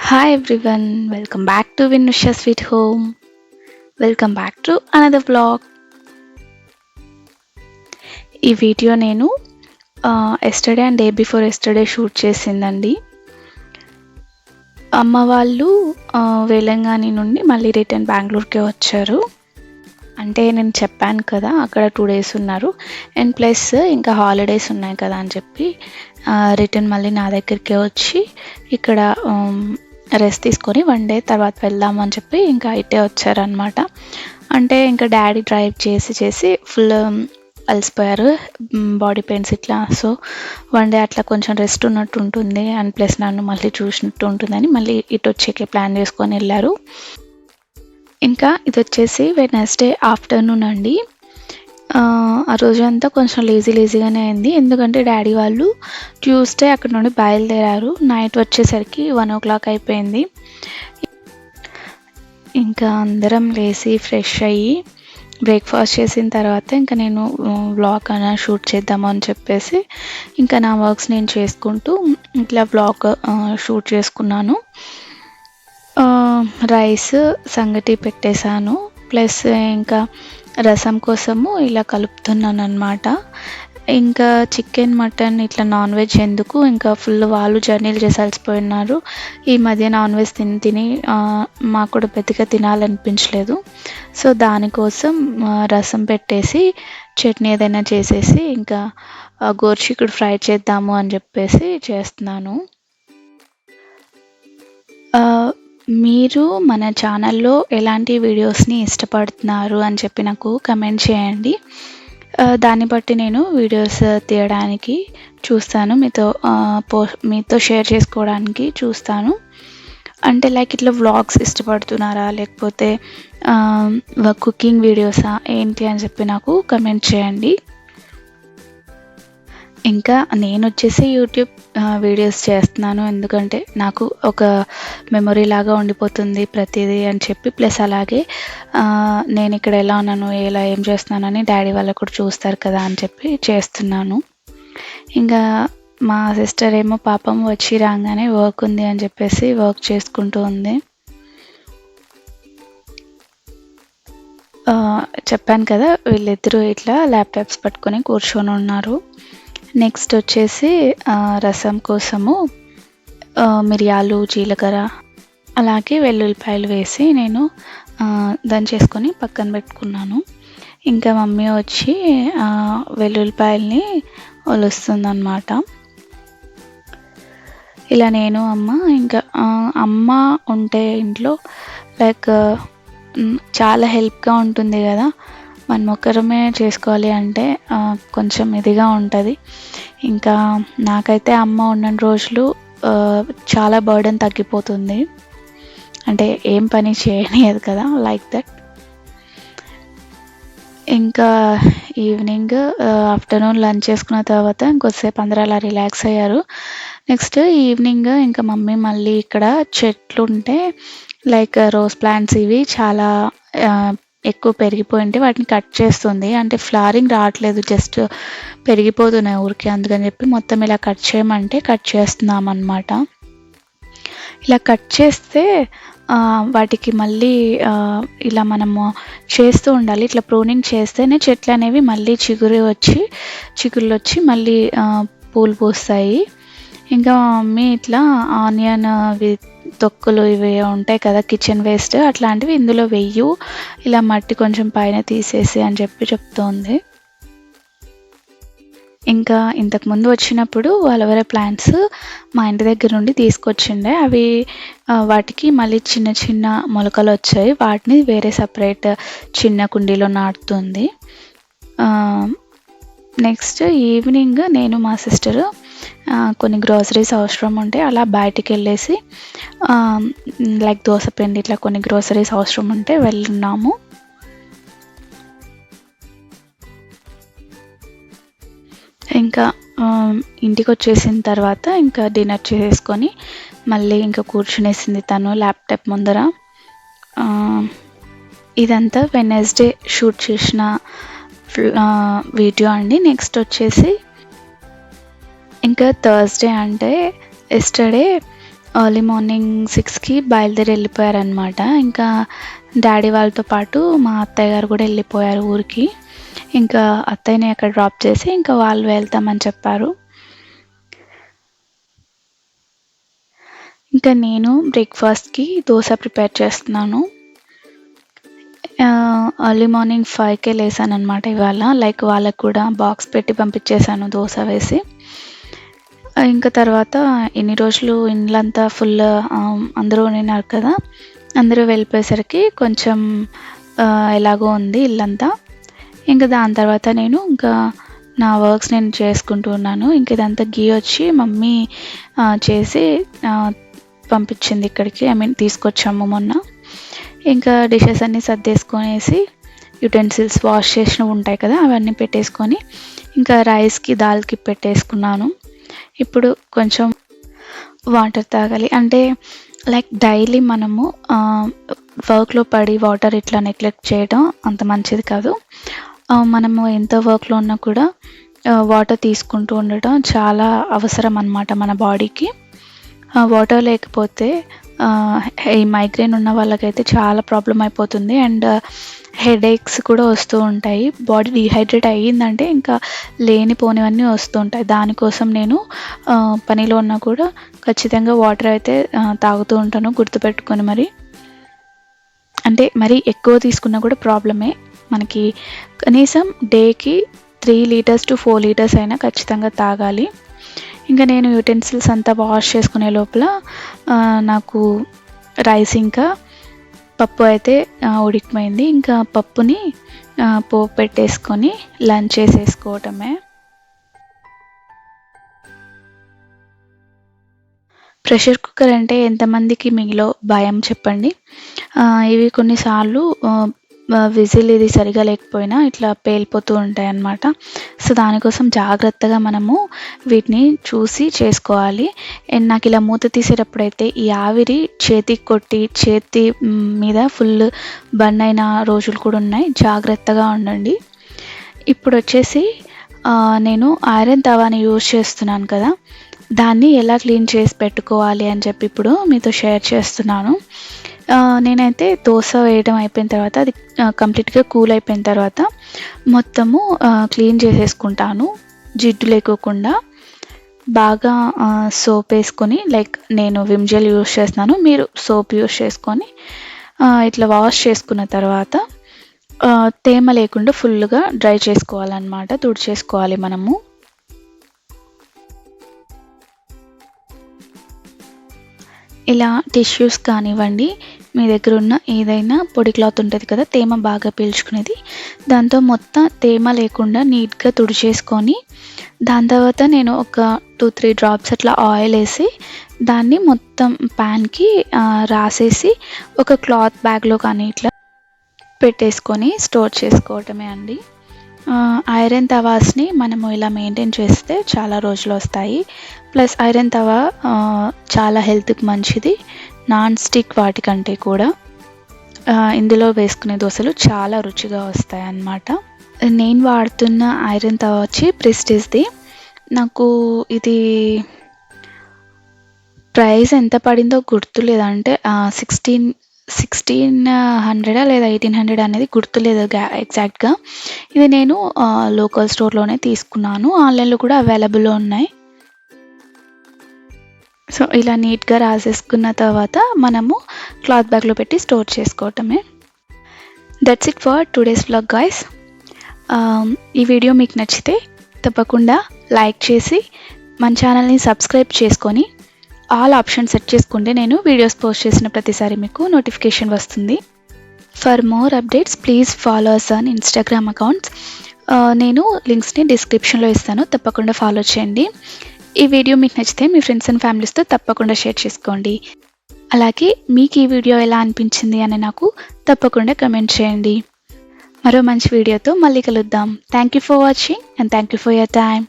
Hi everyone, welcome back to Vinusha Sweet Home. Welcome back to another vlog. ఈ video నేను yesterday and day before yesterday shoot చేసిందండి. అమ్మ వాళ్ళు వేలంగాని నుండి మళ్ళీ రిటర్న్ బెంగళూరుకే వచ్చారు. అంటే నేను చెప్పాను కదా అక్కడ 2 days ఉన్నారు అండ్ ప్లస్ ఇంకా హాలిడేస్ ఉన్నాయి కదా అని చెప్పి రిటర్న్ మళ్ళీ నా దగ్గరికే వచ్చి ఇక్కడ రెస్ట్ తీసుకొని 1 day తర్వాత వెళ్దాము అని చెప్పి ఇంకా ఇటే వచ్చారనమాట. అంటే ఇంకా డాడీ డ్రైవ్ చేసి ఫుల్ అలసిపోయారు, బాడీ పెయిన్స్ ఇట్లా. సో 1 day అట్లా కొంచెం రెస్ట్ ఉన్నట్టు ఉంటుంది అండ్ ప్లస్ నన్ను మళ్ళీ చూసినట్టు ఉంటుందని మళ్ళీ ఇటు వచ్చేకే ప్లాన్ చేసుకొని వెళ్ళారు. ఇంకా ఇది వచ్చేసి వెడ్నెస్డే ఆఫ్టర్నూన్ అండి. ఆ రోజంతా కొంచెం లేజీగానే అయింది, ఎందుకంటే డాడీ వాళ్ళు ట్యూస్డే అక్కడ నుండి బయలుదేరారు. నైట్ వచ్చేసరికి 1 o'clock అయిపోయింది. ఇంకా అందరం లేచి ఫ్రెష్ అయ్యి బ్రేక్ఫాస్ట్ చేసిన తర్వాత ఇంకా నేను వ్లాగ్ అలా షూట్ చేద్దాము అని చెప్పేసి ఇంకా నా వర్క్స్ నేను చేసుకుంటూ ఇట్లా వ్లాగ్ షూట్ చేసుకున్నాను. రైస్ సంగటి పెట్టేశాను, ప్లస్ ఇంకా రసం కోసము ఇలా కలుపుతున్నాను అనమాట. ఇంకా చికెన్ మటన్ ఇట్లా నాన్ వెజ్ ఎందుకు, ఇంకా ఫుల్ వాళ్ళు జర్నీలు చేసి అలసిపోయినారు. ఈ మధ్య నాన్ వెజ్ తిని మాకు కూడా పెద్దగా తినాలనిపించలేదు. సో దానికోసం రసం పెట్టేసి చట్నీ ఏదైనా చేసేసి ఇంకా గోరుచిక్కుడు ఫ్రై చేద్దాము అని చెప్పేసి చేస్తున్నాను. మీరు మన ఛానల్లో ఎలాంటి వీడియోస్ని ఇష్టపడుతున్నారు అని చెప్పి నాకు కమెంట్ చేయండి. దాన్ని బట్టి నేను వీడియోస్ తీయడానికి చూస్తాను, మీతో షేర్ చేసుకోవడానికి చూస్తాను. అంటే లైక్ ఇట్లా వ్లాగ్స్ ఇష్టపడుతున్నారా లేకపోతే కుకింగ్ వీడియోసా ఏంటి అని చెప్పి నాకు కమెంట్ చేయండి. ఇంకా నేను వచ్చేసి యూట్యూబ్ వీడియోస్ చేస్తున్నాను, ఎందుకంటే నాకు ఒక మెమొరీ లాగా ఉండిపోతుంది ప్రతిదీ అని చెప్పి, ప్లస్ అలాగే నేను ఇక్కడ ఎలా ఉన్నాను ఎలా ఏం చేస్తున్నానని డాడీ వాళ్ళు కూడా చూస్తారు కదా అని చెప్పి చేస్తున్నాను. ఇంకా మా సిస్టర్ ఏమో పాపం వచ్చి రాగానే వర్క్ ఉంది అని చెప్పేసి వర్క్ చేసుకుంటూ ఉంది. చెప్పాను కదా వీళ్ళిద్దరూ ఇట్లా ల్యాప్టాప్స్ పట్టుకొని కూర్చొని ఉన్నారు. నెక్స్ట్ వచ్చేసి రసం కోసము మిరియాలు జీలకర్ర అలాగే వెల్లుల్లిపాయలు వేసి నేను దంచేసుకొని పక్కన పెట్టుకున్నాను. ఇంకా మమ్మీ వచ్చి వెల్లుల్లిపాయల్ని ఒలుస్తుందన్నమాట. ఇలా నేను ఇంకా అమ్మ ఉంటే ఇంట్లో లైక్ చాలా హెల్ప్గా ఉంటుంది కదా. మనం ఒక్కరమే చేసుకోవాలి అంటే కొంచెం ఇదిగా ఉంటుంది. ఇంకా నాకైతే అమ్మ ఉన్న రోజులు చాలా బర్డెన్ తగ్గిపోతుంది, అంటే ఏం పని చేయనియదు కదా, లైక్ దట్. ఇంకా ఈవినింగ్ ఆఫ్టర్నూన్ లంచ్ చేసుకున్న తర్వాత ఇంకొద్దిసేపు అందరూ అలా రిలాక్స్ అయ్యారు. నెక్స్ట్ ఈవినింగ్ ఇంకా మమ్మీ మళ్ళీ ఇక్కడ చెట్లు ఉంటే లైక్ రోజ్ ప్లాంట్స్ ఇవి చాలా ఎక్కువ పెరిగిపోయింటే వాటిని కట్ చేస్తుంది. అంటే ఫ్లవరింగ్ రావట్లేదు, జస్ట్ పెరిగిపోతున్నాయి ఊరికే, అందుకని చెప్పి మొత్తం ఇలా కట్ చేయమంటే కట్ చేస్తున్నాం అన్నమాట. ఇలా కట్ చేస్తే వాటికి మళ్ళీ ఇలా మనము చేస్తూ ఉండాలి. ఇట్లా ప్రూనింగ్ చేస్తేనే చెట్లు అనేవి మళ్ళీ చిగుళ్ళు వచ్చి మళ్ళీ పూలు పూస్తాయి. ఇంకా మమ్మీ ఇట్లా ఆనియన్ తొక్కులు ఇవి ఉంటాయి కదా కిచెన్ వేస్ట్, అట్లాంటివి ఇందులో వెయ్యు, ఇలా మట్టి కొంచెం పైన తీసేసి అని చెప్పి చెప్తోంది. ఇంకా ఇంతకుముందు వచ్చినప్పుడు అలోవెరా ప్లాంట్స్ మా ఇంటి దగ్గర నుండి తీసుకొచ్చిండే, అవి వాటికి మళ్ళీ చిన్న మొలకలు వచ్చాయి. వాటిని వేరే సపరేట్ చిన్న కుండీలో నాటుతుంది. నెక్స్ట్ ఈవినింగ్ నేను మా సిస్టరు కొన్ని గ్రోసరీస్ అవసరం ఉంటే అలా బయటికి వెళ్ళేసి లైక్ దోసపిండి ఇట్లా కొన్ని గ్రోసరీస్ అవసరం ఉంటే వెళ్ళున్నాము. ఇంకా ఇంటికి వచ్చేసిన తర్వాత ఇంకా డిన్నర్ చేసుకొని మళ్ళీ ఇంకా కూర్చునేసింది తను ల్యాప్టాప్ ముందర. ఇదంతా వెడ్నెస్డే షూట్ చేసిన వీడియో అండి. నెక్స్ట్ వచ్చేసి ఇంకా థర్స్డే అంటే ఎస్టర్డే ఎర్లీ మార్నింగ్ 6కి బయలుదేరి వెళ్ళిపోయారనమాట. ఇంకా డాడీ వాళ్ళతో పాటు మా అత్తయ్య గారు కూడా వెళ్ళిపోయారు ఊరికి. ఇంకా అత్తయ్యని అక్కడ డ్రాప్ చేసి ఇంకా వాళ్ళు వెళ్తామని చెప్పారు. ఇంకా నేను బ్రేక్ఫాస్ట్కి దోశ ప్రిపేర్ చేస్తున్నాను. ఎర్లీ మార్నింగ్ 5కే లేసాను అనమాట ఇవాళ. లైక్ వాళ్ళకు కూడా బాక్స్ పెట్టి పంపించేశాను దోశ వేసి. ఇంకా తర్వాత ఇన్ని రోజులు ఇండ్లంతా ఫుల్ అందరూ ఉన్నారు కదా, అందరూ వెళ్ళిపోయేసరికి కొంచెం ఎలాగో ఉంది ఇల్లంతా. ఇంకా దాని తర్వాత నేను ఇంకా నా వర్క్స్ నేను చేసుకుంటూ ఉన్నాను. ఇంక ఇదంతా గీ వచ్చి మమ్మీ చేసి పంపించింది ఇక్కడికి. తీసుకొచ్చాము మొన్న. ఇంకా డిషెస్ అన్నీ సర్దేసుకొనేసి యుటెన్సిల్స్ వాష్ చేసినవి ఉంటాయి కదా అవన్నీ పెట్టేసుకొని ఇంకా రైస్కి దాల్కి పెట్టేసుకున్నాను. ఇప్పుడు కొంచెం వాటర్ తాగాలి. అంటే లైక్ డైలీ మనము వర్క్లో పడి వాటర్ ఇట్లా నెగ్లెక్ట్ చేయడం అంత మంచిది కాదు. మనము ఎంత వర్క్లో ఉన్నా కూడా వాటర్ తీసుకుంటూ ఉండటం చాలా అవసరం అన్నమాట మన బాడీకి. వాటర్ లేకపోతే ఈ మైగ్రేన్ ఉన్న వాళ్ళకైతే చాలా ప్రాబ్లం అయిపోతుంది. అండ్ హెడేక్స్ కూడా వస్తూ ఉంటాయి. బాడీ డీహైడ్రేట్ అయ్యిందంటే ఇంకా లేనిపోనివన్నీ వస్తూ ఉంటాయి. దానికోసం నేను పనిలో ఉన్నా కూడా ఖచ్చితంగా వాటర్ అయితే తాగుతూ ఉంటాను, గుర్తుపెట్టుకొని. మరి ఎక్కువ తీసుకున్నా కూడా ప్రాబ్లమే. మనకి కనీసం డేకి 3 లీటర్స్ టు 4 లీటర్స్ అయినా ఖచ్చితంగా తాగాలి. ఇంకా నేను యుటెన్సిల్స్ అంతా వాష్ చేసుకునే లోపల నాకు రైస్ ఇంకా పప్పు అయితే ఉడికిపోయింది. ఇంకా పప్పుని పోపు పెట్టేసుకొని లంచ్ చేసేసుకోవటమే. ప్రెషర్ కుక్కర్ అంటే ఎంతమందికి మీలో భయం చెప్పండి. ఇవి కొన్నిసార్లు విజిల్ ఇది సరిగా లేకపోయినా ఇట్లా పేలిపోతూ ఉంటాయి అన్నమాట. సో దానికోసం జాగ్రత్తగా మనము వీటిని చూసి చేసుకోవాలి. అండ్ నాకు ఇలా మూత తీసేటప్పుడైతే ఈ ఆవిరి చేతికి కొట్టి చేతి మీద ఫుల్ బర్న్ అయిన రోజులు కూడా ఉన్నాయి. జాగ్రత్తగా ఉండండి. ఇప్పుడు వచ్చేసి నేను ఐరన్ తవాని యూజ్ చేస్తున్నాను కదా, దాన్ని ఎలా క్లీన్ చేసి పెట్టుకోవాలి అని చెప్పి ఇప్పుడు మీతో షేర్ చేస్తున్నాను. నేనైతే దోశ వేయడం అయిపోయిన తర్వాత అది కంప్లీట్గా కూల్ అయిపోయిన తర్వాత మొత్తము క్లీన్ చేసేసుకుంటాను, జిడ్డు లేకోకుండా. బాగా సోప్ వేసుకొని, లైక్ నేను విమ్ జెల్ యూస్ చేస్తున్నాను, మీరు సోప్ యూస్ చేసుకొని ఇట్లా వాష్ చేసుకున్న తర్వాత తేమ లేకుండా ఫుల్గా డ్రై చేసుకోవాలన్నమాట, తుడిచేసుకోవాలి మనము. ఇలా టిష్యూస్ కానివ్వండి, మీ దగ్గర ఉన్న ఏదైనా పొడి క్లాత్ ఉంటుంది కదా తేమ బాగా పీల్చుకునేది, దాంతో మొత్తం తేమ లేకుండా నీట్గా తుడిచేసుకొని దాని తర్వాత నేను ఒక 2-3 డ్రాప్స్ అట్లా ఆయిల్ వేసి దాన్ని మొత్తం ప్యాన్కి రాసేసి ఒక క్లాత్ బ్యాగ్లో కానీ ఇట్లా పెట్టేసుకొని స్టోర్ చేసుకోవటమే అండి. ఐరన్ తవాస్ని మనము ఇలా మెయింటైన్ చేస్తే చాలా రోజులు వస్తాయి. ప్లస్ ఐరన్ తవా చాలా హెల్త్కి మంచిది, నాన్ స్టిక్ వాటికంటే కూడా. ఇందులో వేసుకునే దోశలు చాలా రుచిగా వస్తాయి అన్నమాట. నేను వాడుతున్న ఐరన్ తవా వచ్చి ప్రెస్టీజ్ది. నాకు ఇది ప్రైస్ ఎంత పడిందో గుర్తులేదు. అంటే 1600 లేదా 1800 అనేది గుర్తులేదు ఎగ్జాక్ట్గా. ఇది నేను లోకల్ స్టోర్లోనే తీసుకున్నాను, ఆన్లైన్లో కూడా అవైలబుల్లో ఉన్నాయి. సో ఇలా నీట్గా రాసేసుకున్న తర్వాత మనము క్లాత్ బ్యాగ్లో పెట్టి స్టోర్ చేసుకోవటమే. That's it for today's vlog guys. ఈ వీడియో మీకు నచ్చితే తప్పకుండా లైక్ చేసి మన ఛానల్ని సబ్స్క్రైబ్ చేసుకొని ఆల్ ఆప్షన్ సెట్ చేసుకుంటే నేను వీడియోస్ పోస్ట్ చేసిన ప్రతిసారి మీకు నోటిఫికేషన్ వస్తుంది. For more updates please follow us on Instagram accounts. నేను లింక్స్ని డిస్క్రిప్షన్లో ఇస్తాను, తప్పకుండా ఫాలో చేయండి. ఈ వీడియో మీకు నచ్చితే మీ ఫ్రెండ్స్ అండ్ ఫ్యామిలీస్తో తప్పకుండా షేర్ చేసుకోండి. అలాగే మీకు ఈ వీడియో ఎలా అనిపించింది అని నాకు తప్పకుండా కమెంట్ చేయండి. మరో మంచి వీడియోతో మళ్ళీ కలుద్దాం. Thank you for watching and thank you for your time.